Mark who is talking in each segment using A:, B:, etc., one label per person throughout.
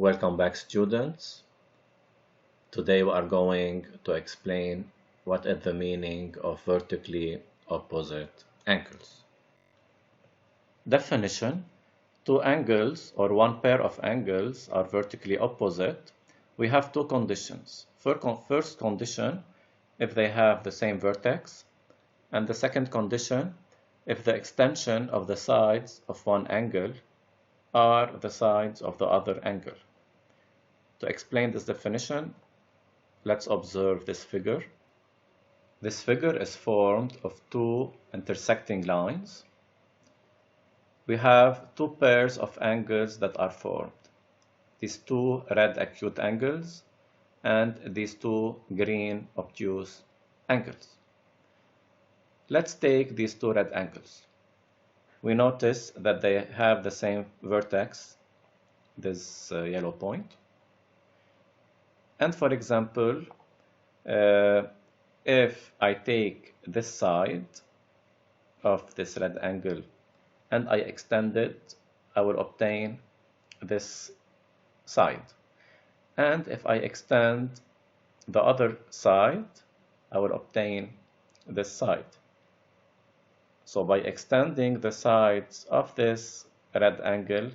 A: Welcome back, students. Today we are going to explain what is the meaning of vertically opposite angles. Definition: two angles or one pair of angles are vertically opposite. We have two conditions. First condition, if they have the same vertex, and the second condition, if the extension of the sides of one angle are the sides of the other angle. To explain this definition, let's observe this figure. This figure is formed of two intersecting lines. We have two pairs of angles that are formed. These two red acute angles and these two green obtuse angles. Let's take these two red angles. We notice that they have the same vertex, this yellow point. And for example, if I take this side of this red angle and I extend it, I will obtain this side. And if I extend the other side, I will obtain this side. So by extending the sides of this red angle,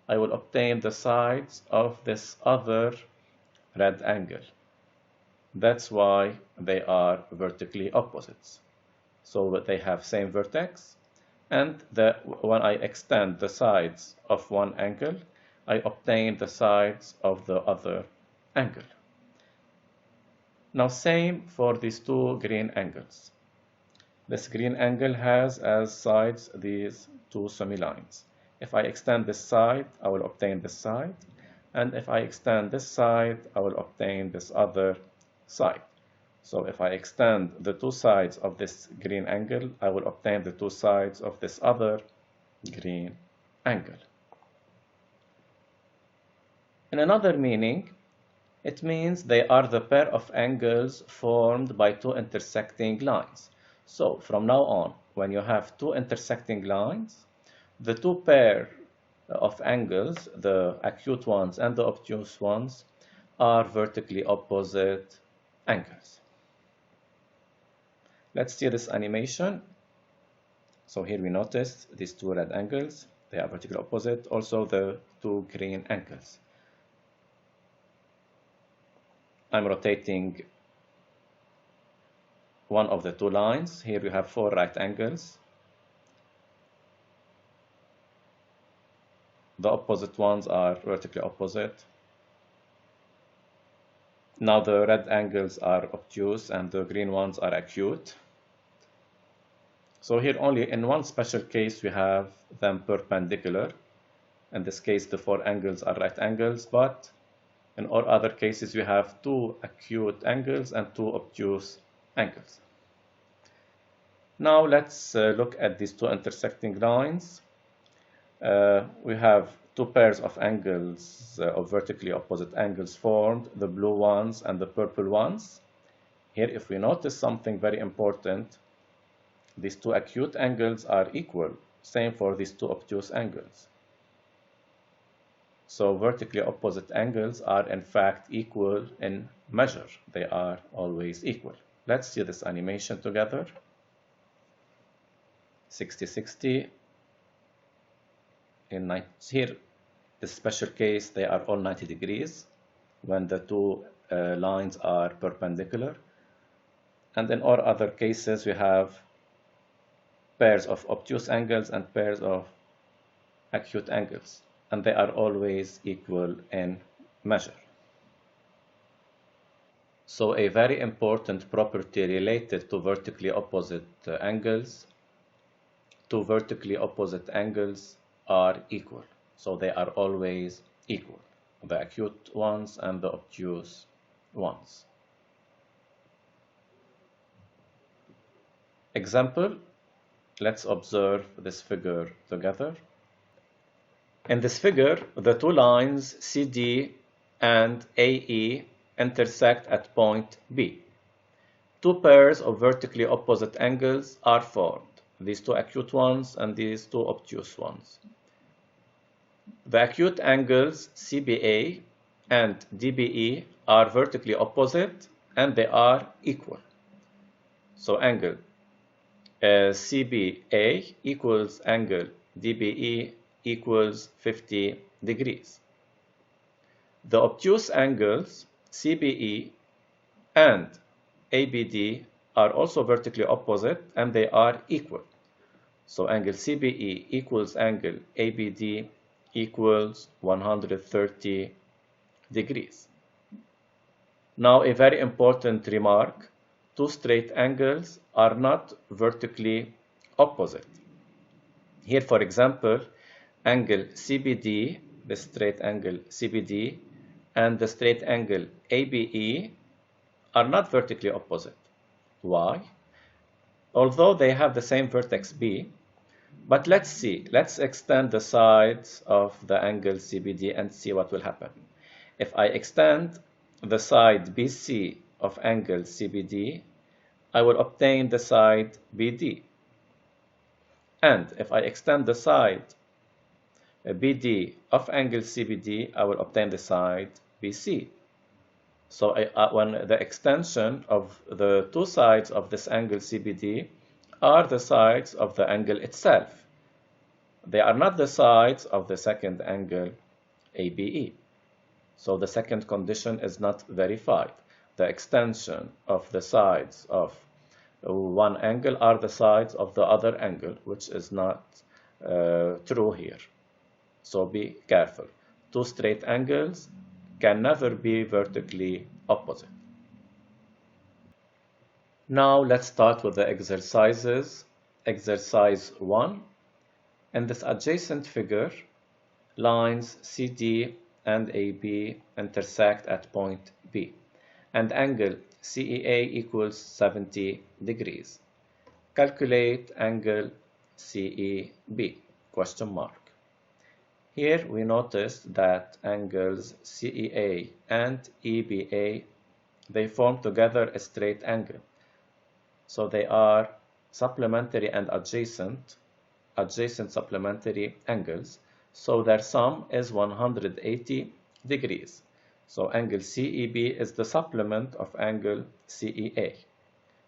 A: I will obtain the sides of this other red angle. That's why they are vertically opposites. So they have same vertex, and when I extend the sides of one angle, I obtain the sides of the other angle. Now same for these two green angles. This green angle has as sides these two semilines. If I extend this side, I will obtain this side. And if I extend this side, I will obtain this other side. So if I extend the two sides of this green angle, I will obtain the two sides of this other green angle. In another meaning, it means they are the pair of angles formed by two intersecting lines. So from now on, when you have two intersecting lines, the two pair of angles, the acute ones and the obtuse ones, are vertically opposite angles. Let's see this animation. So here we notice these two red angles, they are vertically opposite, also the two green angles. I'm rotating one of the two lines. Here you have four right angles. The opposite ones are vertically opposite. Now the red angles are obtuse and the green ones are acute. So here only in one special case we have them perpendicular. In this case the four angles are right angles, but in all other cases we have two acute angles and two obtuse angles. Now let's look at these two intersecting lines. We have two pairs of angles, of vertically opposite angles formed, the blue ones and the purple ones. Here, if we notice something very important, these two acute angles are equal. Same for these two obtuse angles. So vertically opposite angles are in fact equal in measure. They are always equal. Let's see this animation together. 60-60. Here, this special case, they are all 90 degrees when the two lines are perpendicular. And in all other cases, we have pairs of obtuse angles and pairs of acute angles, and they are always equal in measure. So a very important property related to vertically opposite angles, two vertically opposite angles are equal. So they are always equal, the acute ones and the obtuse ones. Example, let's observe this figure together. In this figure, the two lines CD and AE intersect at point B. Two pairs of vertically opposite angles are formed, these two acute ones and these two obtuse ones. The acute angles CBA and DBE are vertically opposite and they are equal. So angle CBA equals angle DBE equals 50 degrees. The obtuse angles CBE and ABD are also vertically opposite and they are equal. So angle CBE equals angle ABD equals 130 degrees. Now a very important remark, two straight angles are not vertically opposite. Here, for example, angle CBD, the straight angle CBD, and the straight angle ABE are not vertically opposite. Why? Although they have the same vertex B, but let's extend the sides of the angle CBD and see what will happen. If I extend the side BC of angle CBD, I will obtain the side BD. And if I extend the side BD of angle CBD, I will obtain the side BC. So when the extension of the two sides of this angle CBD are the sides of the angle itself. They are not the sides of the second angle ABE. So the second condition is not verified. The extension of the sides of one angle are the sides of the other angle, which is not true here. So be careful. Two straight angles can never be vertically opposite. Now let's start with the exercises. Exercise 1. In this adjacent figure, lines CD and AB intersect at point B, and angle CEA equals 70 degrees. Calculate angle CEB, question mark. Here we noticed that angles CEA and EBA, they form together a straight angle. So they are supplementary and adjacent supplementary angles. So their sum is 180 degrees. So angle CEB is the supplement of angle CEA.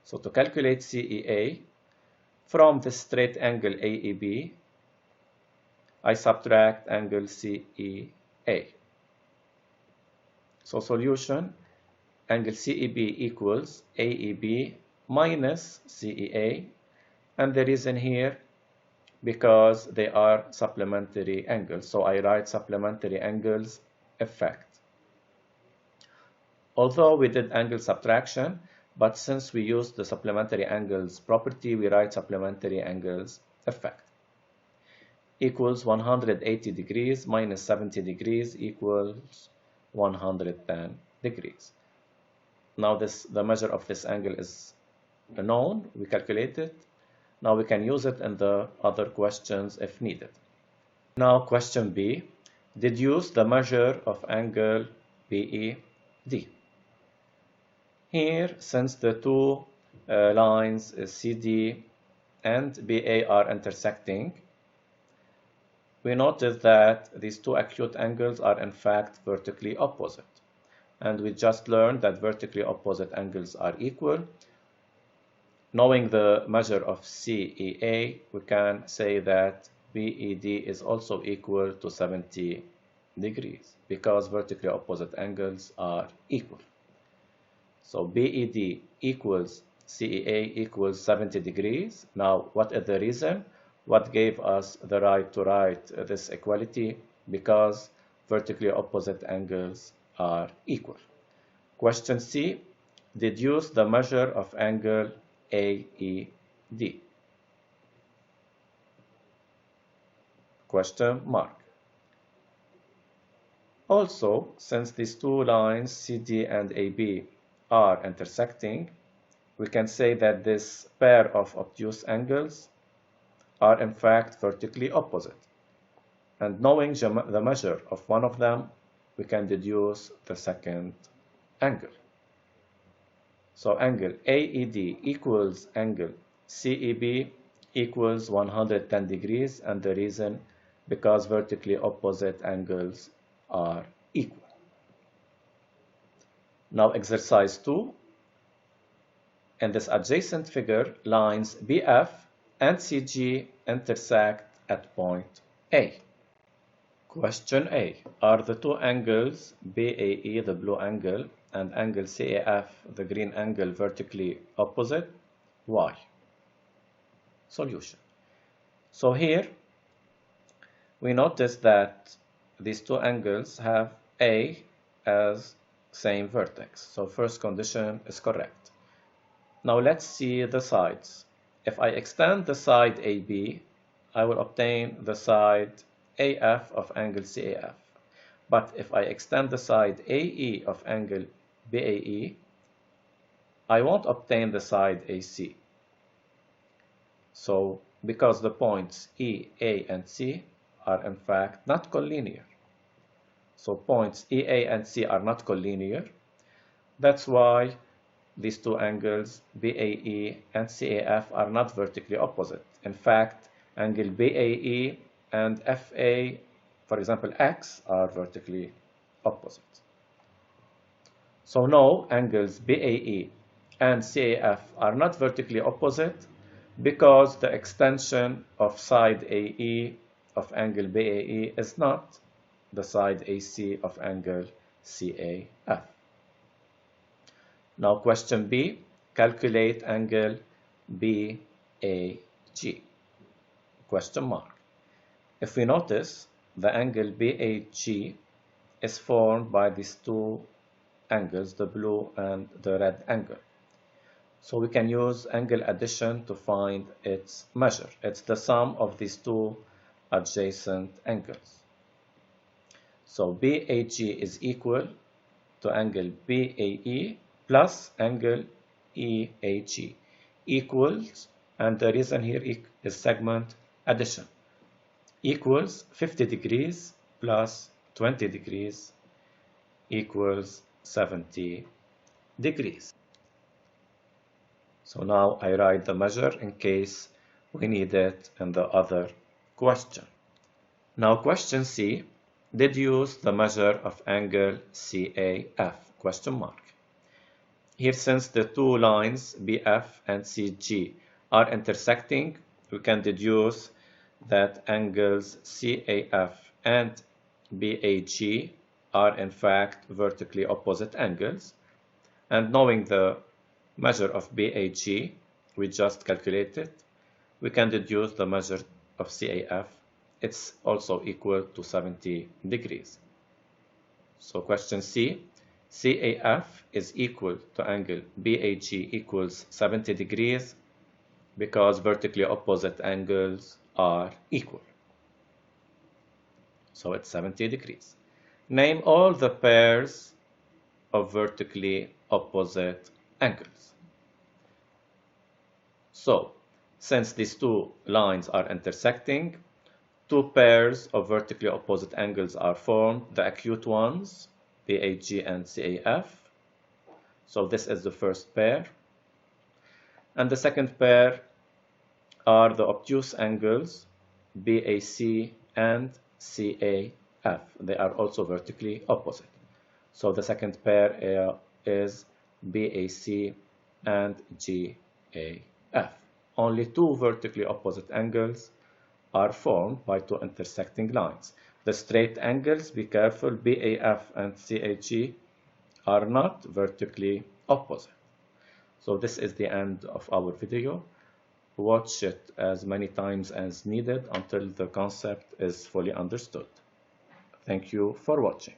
A: So to calculate CEA, from the straight angle AEB, I subtract angle CEA. So solution, angle CEB equals AEB minus CEA, and the reason here, because they are supplementary angles. So I write supplementary angles effect. Although we did angle subtraction, but since we used the supplementary angles property, we write supplementary angles effect. Equals 180 degrees minus 70 degrees equals 110 degrees. Now the measure of this angle is known, we calculate it. Now we can use it in the other questions if needed. Now question B, deduce the measure of angle BED. Here, since the two lines CD and BA are intersecting, we notice that these two acute angles are in fact vertically opposite. And we just learned that vertically opposite angles are equal. Knowing the measure of CEA, we can say that BED is also equal to 70 degrees because vertically opposite angles are equal. So BED equals CEA equals 70 degrees. Now, what is the reason? What gave us the right to write this equality? Because vertically opposite angles are equal. Question C, deduce the measure of angle AED. Question mark. Also, since these two lines CD and AB are intersecting, we can say that this pair of obtuse angles are in fact vertically opposite. And knowing the measure of one of them, we can deduce the second angle. So angle AED equals angle CEB equals 110 degrees, and the reason because vertically opposite angles are equal. Now exercise 2. In this adjacent figure, lines BF and CG intersect at point A. Question A. Are the two angles BAE, the blue angle, and angle CAF, the green angle, vertically opposite? Why? Solution. So here, we notice that these two angles have A as same vertex. So first condition is correct. Now let's see the sides. If I extend the side AB, I will obtain the side AF of angle CAF. But if I extend the side AE of angle BAE, I won't obtain the side AC. So, because the points E, A, and C are in fact not collinear. So points EA and C are not collinear. That's why these two angles BAE and CAF are not vertically opposite. In fact, angle BAE and FA, for example, X, are vertically opposite. So no, angles BAE and CAF are not vertically opposite because the extension of side AE of angle BAE is not the side AC of angle CAF. Now question B, calculate angle BAG. Question mark. If we notice, the angle BAG is formed by these two angles, the blue and the red angle. So we can use angle addition to find its measure. It's the sum of these two adjacent angles. So BAG is equal to angle BAE plus angle EAG equals, and the reason here is segment addition, equals 50 degrees plus 20 degrees equals 70 degrees. So now I write the measure in case we need it in the other question. Now question C, did use the measure of angle CAF? Question mark. Here, since the two lines BF and CG are intersecting, we can deduce that angles CAF and BAG are in fact vertically opposite angles. And knowing the measure of BAG, we just calculated, we can deduce the measure of CAF. It's also equal to 70 degrees. So question C, CAF is equal to angle BAG equals 70 degrees because vertically opposite angles are equal. So it's 70 degrees. Name all the pairs of vertically opposite angles. So, since these two lines are intersecting, two pairs of vertically opposite angles are formed, the acute ones, BAG and CAF. So this is the first pair. And the second pair are the obtuse angles, BAC and CAF. They are also vertically opposite. So the second pair is BAC and GAF. Only two vertically opposite angles are formed by two intersecting lines. The straight angles, be careful, BAF and CAG are not vertically opposite. So this is the end of our video. Watch it as many times as needed until the concept is fully understood. Thank you for watching.